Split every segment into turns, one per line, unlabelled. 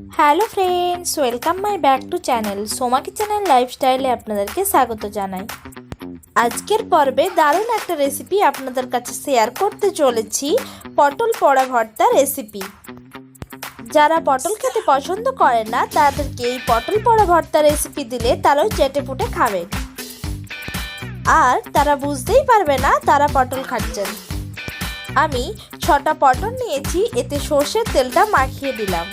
Hello friends, welcome my back to channel Soma kitchen লাইফস্টাইলে আপনাদেরকে স্বাগত জানাই। আজকের পর্বে দারুণ একটা রেসিপি আপনাদের কাছে শেয়ার করতে চলেছি, পটল পোড়া ভর্তা রেসিপি। যারা পটল খেতে পছন্দ করে না তাদেরকে এই পটল পোড়া ভর্তা রেসিপি দিলে তারাও চেটেপুটে খাবেন, আর তারা বুঝতেই পারবে না তারা পটল খাচ্ছেন। আমি 6টা পটল নিয়েছি, এতে সর্ষের তেলটা মাখিয়ে দিলাম।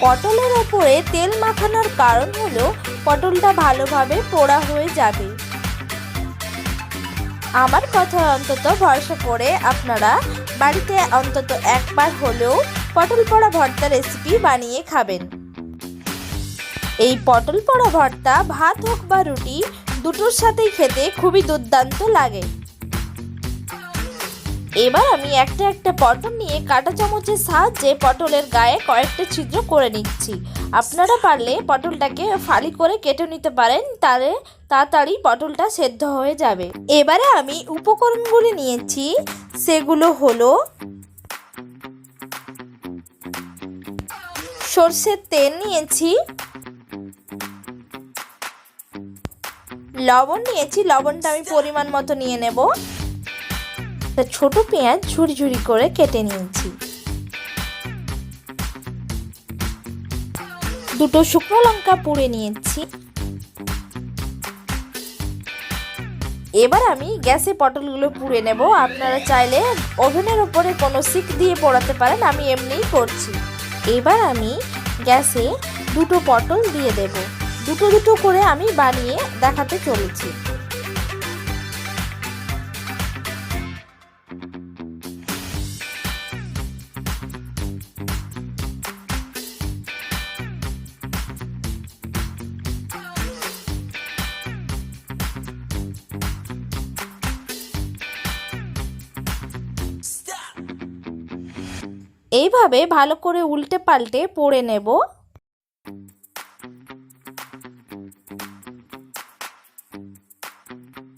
পটলের ওপরে তেল মাখানোর কারণ হলো পটলটা ভালোভাবে পোড়া হয়ে যাবে। আমার কথা অন্তত ভরসা করে আপনারা বাড়িতে অন্তত একবার হলেও পটল পোড়া ভর্তা রেসিপি বানিয়ে খাবেন। এই পটল পোড়া ভর্তা ভাত হোক বা রুটি দুটোর সাথেই খেতে খুবই দুর্দান্ত লাগে। এবার আমি একটা একটা পটল নিয়ে কাঁটা চামচের সাহায্যে পটলের গায়ে কয়েকটা ছিদ্র করে নিচ্ছি। আপনারা পারলে পটলটাকে ফালি করে কেটে নিতে পারেন, তাহলে তাড়াতাড়ি পটলটা সেদ্ধ হয়ে যাবে। এবারে আমি উপকরণগুলি নিয়েছি, সেগুলো হলো সর্ষের তেল নিয়েছি, লবণ নিয়েছি, লবণটা আমি পরিমাণ মতো নিয়ে নেব। ছোট পেঁয়াজ ঝুরি ঝুরি করে কেটে নিয়েছি, দুটো শুকনো লঙ্কা পুড়ে নিয়েছি। এবার আমি গ্যাসে পটলগুলো পুড়ে নেব। আপনারা চাইলে ওভেনের উপরে কোনো শিক দিয়ে পোড়াতে পারেন, আমি এমনিই করছি। এবার আমি গ্যাসে দুটো পটল দিয়ে দেব, দুটো দুটো করে আমি বানিয়ে দেখাতে চলেছি। এইভাবে ভালো করে উল্টে পাল্টে পোড়ে নেব।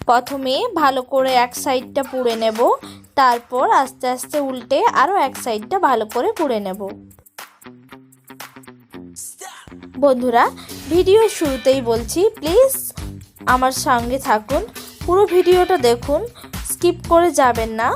প্রথমে ভালো করে এক সাইডটা পুড়ে নেব, তারপর আস্তে আস্তে উল্টে আরও এক সাইডটা ভালো করে পুড়ে নেব। বন্ধুরা, ভিডিও শুরুতেই বলছি, প্লিজ আমার সঙ্গে থাকুন, পুরো ভিডিওটা দেখুন, স্কিপ করে যাবেন না।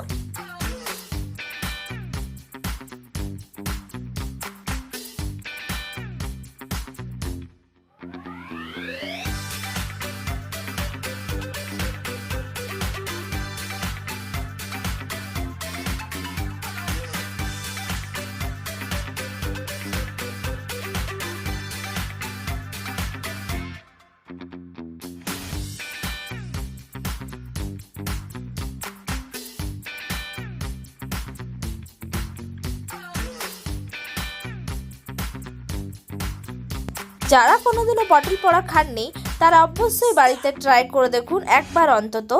যারা কোনোদিনও পটল পোড়া খাননি তারা অবশ্যই বাড়িতে ট্রাই করে দেখুন একবার অন্তত।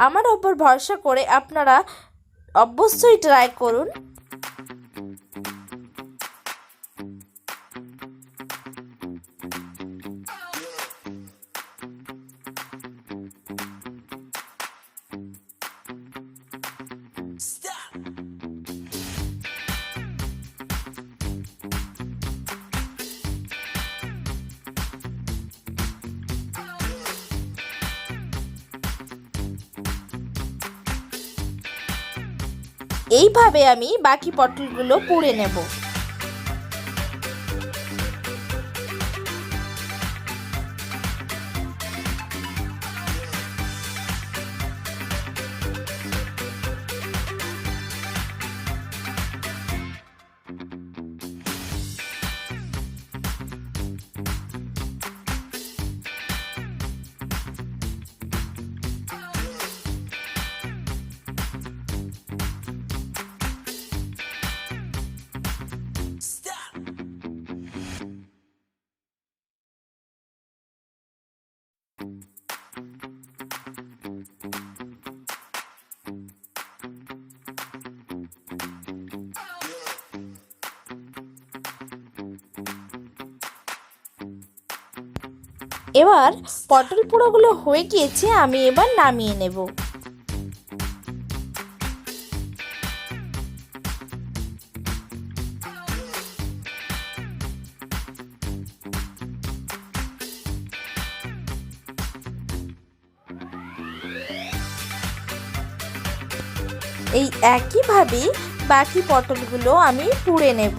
আমার ওপর ভরসা করে আপনারা অবশ্যই ট্রাই করুন। এইভাবে আমি বাকি পটলগুলো পুড়ে নেব। এবার পটল পোড়াগুলো হয়ে গিয়েছে, আমি এবার নামিয়ে নেব। এই একইভাবে বাকি পটলগুলো আমি পুড়ে নেব।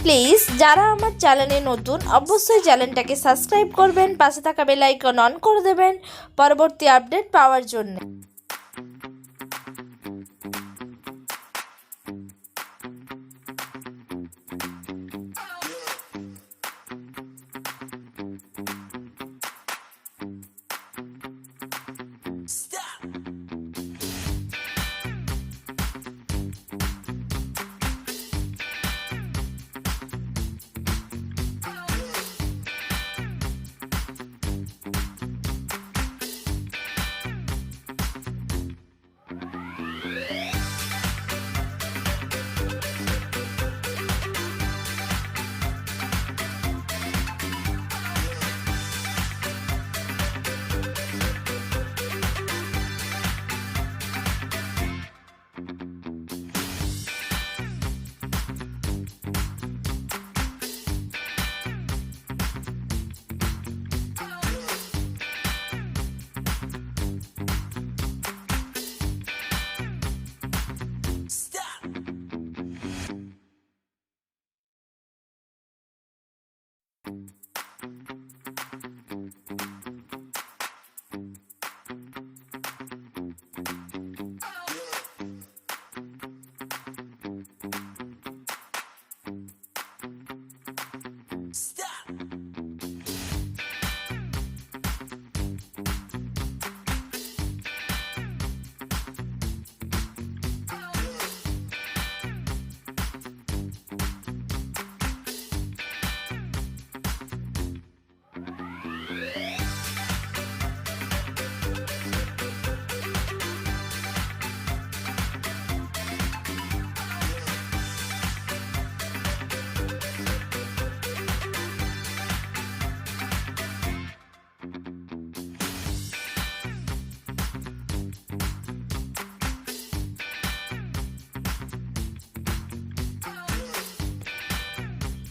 প্লিজ যারা আমার চ্যানেলে নতুন অবশ্যই চ্যানেলটাকে সাবস্ক্রাইব করবেন, পাশে থাকা বেল আইকন অন করে দেবেন পরবর্তী আপডেট পাওয়ার জন্য।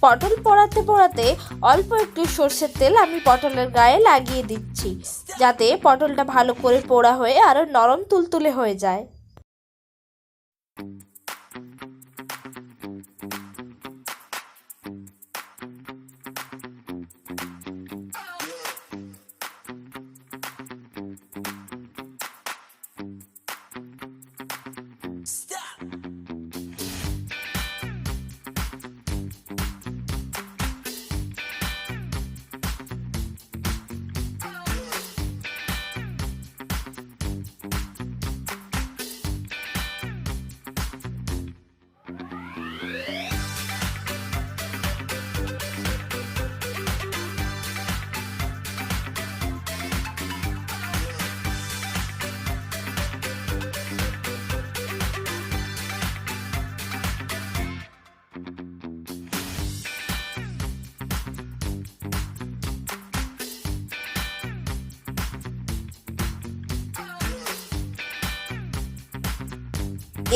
পটল পোড়াতে পোড়াতে অল্প একটু সর্ষের তেল আমি পটলের গায়ে লাগিয়ে দিচ্ছি, যাতে পটলটা ভালো করে পোড়া হয়ে আরো নরম তুলতুলে হয়ে যায়।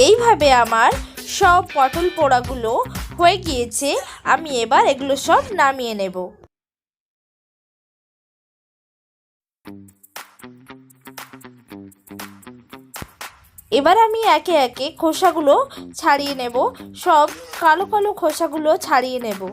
এইভাবে আমার সব পটল পোড়াগুলো হয়ে গিয়েছে। আমি এবার এগুলো সব নামিয়ে নেব। এবার আমি একে একে খোসাগুলো ছাড়িয়ে নেব। সব কালো কালো খোসাগুলো ছাড়িয়ে নেব।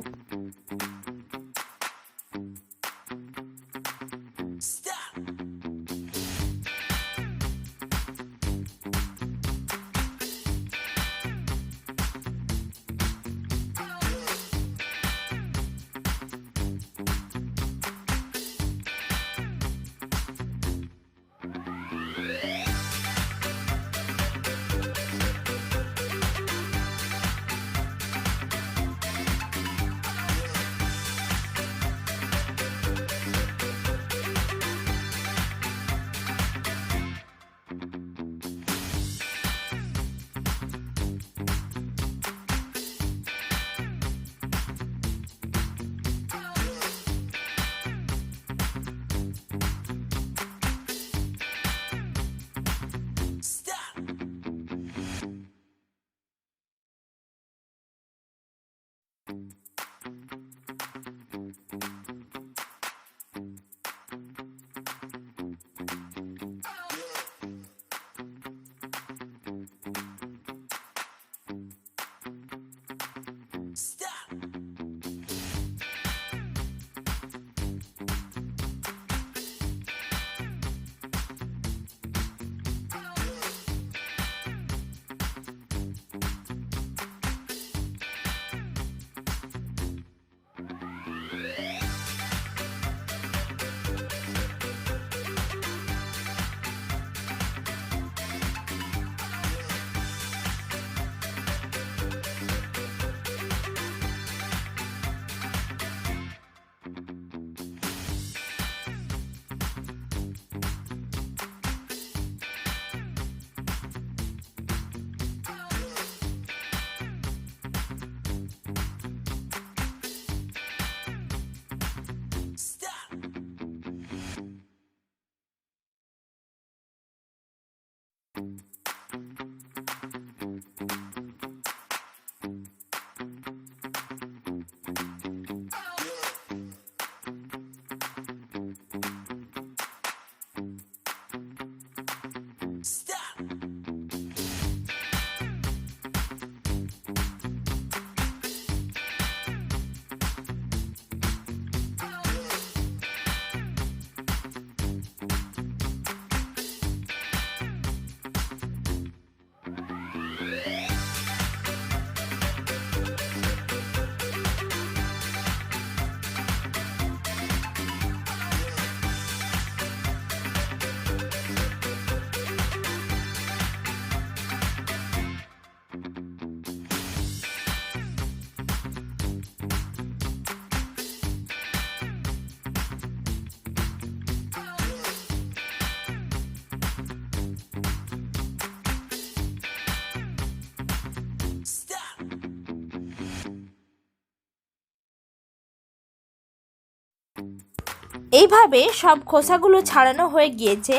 এইভাবে সব খোসাগুলো ছাড়ানো হয়ে গিয়েছে।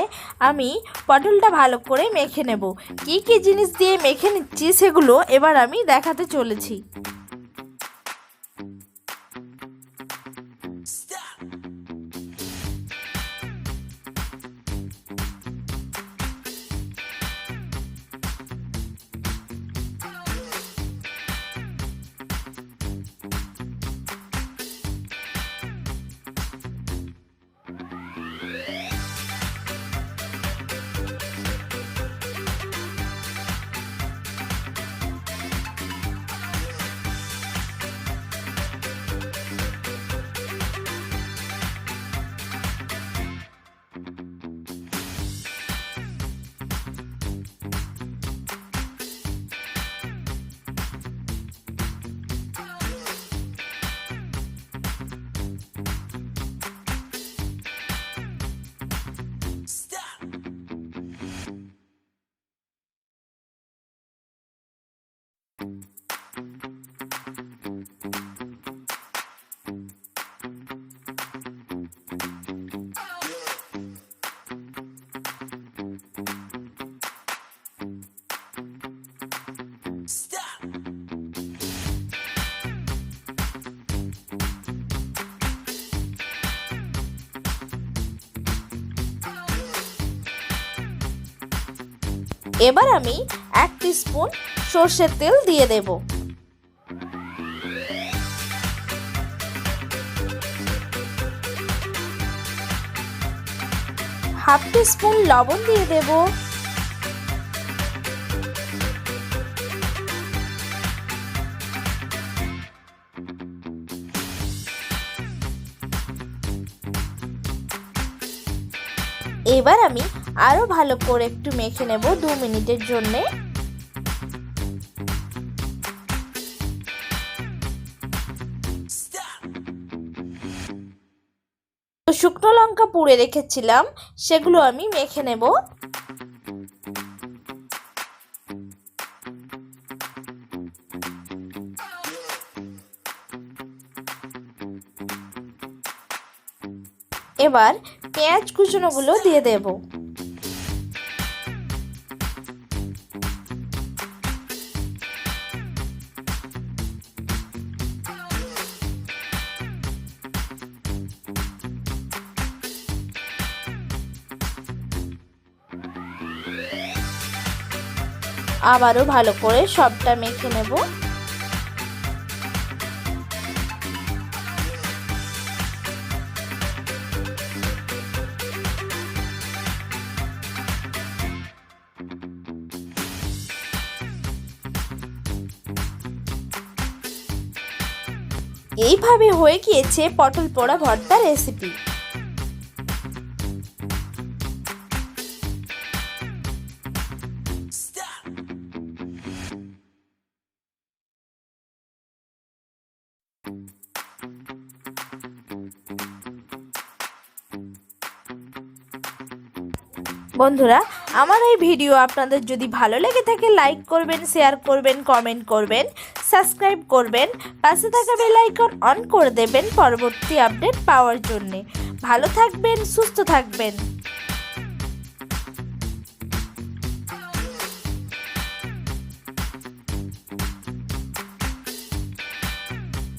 আমি পটলটা ভালো করে মেখে নেব। কি কি জিনিস দিয়ে মেখে নিচ্ছি সেগুলো এবার আমি দেখাতে চলেছি। এবার আমি 1 টিস্পুন সরষের তেল দিয়ে দেব। হাফ টিস্পুন লবণ দিয়ে দেব। এবার আমি আরো ভালো করে একটু মেখে নেব 2 মিনিটের জন্য। শুকনো লঙ্কা পুড়ে রেখেছিলাম, সেগুলো আমি মেখে নেব। এবার পেঁয়াজ কুচনোগুলো দিয়ে দেব। আবারও ভালো করে সবটা মেখে নেব। এইভাবে হয়ে গিয়েছে পটল পোড়া ভর্তা রেসিপি। বন্ধুরা, আমার এই ভিডিও আপনাদের যদি ভালো লেগে থাকে লাইক করবেন, শেয়ার করবেন, কমেন্ট করবেন, সাবস্ক্রাইব করবেন, পাশে থাকা বেল আইকন অন করে দেবেন পরবর্তী আপডেট পাওয়ার জন্য। ভালো থাকবেন, সুস্থ থাকবেন।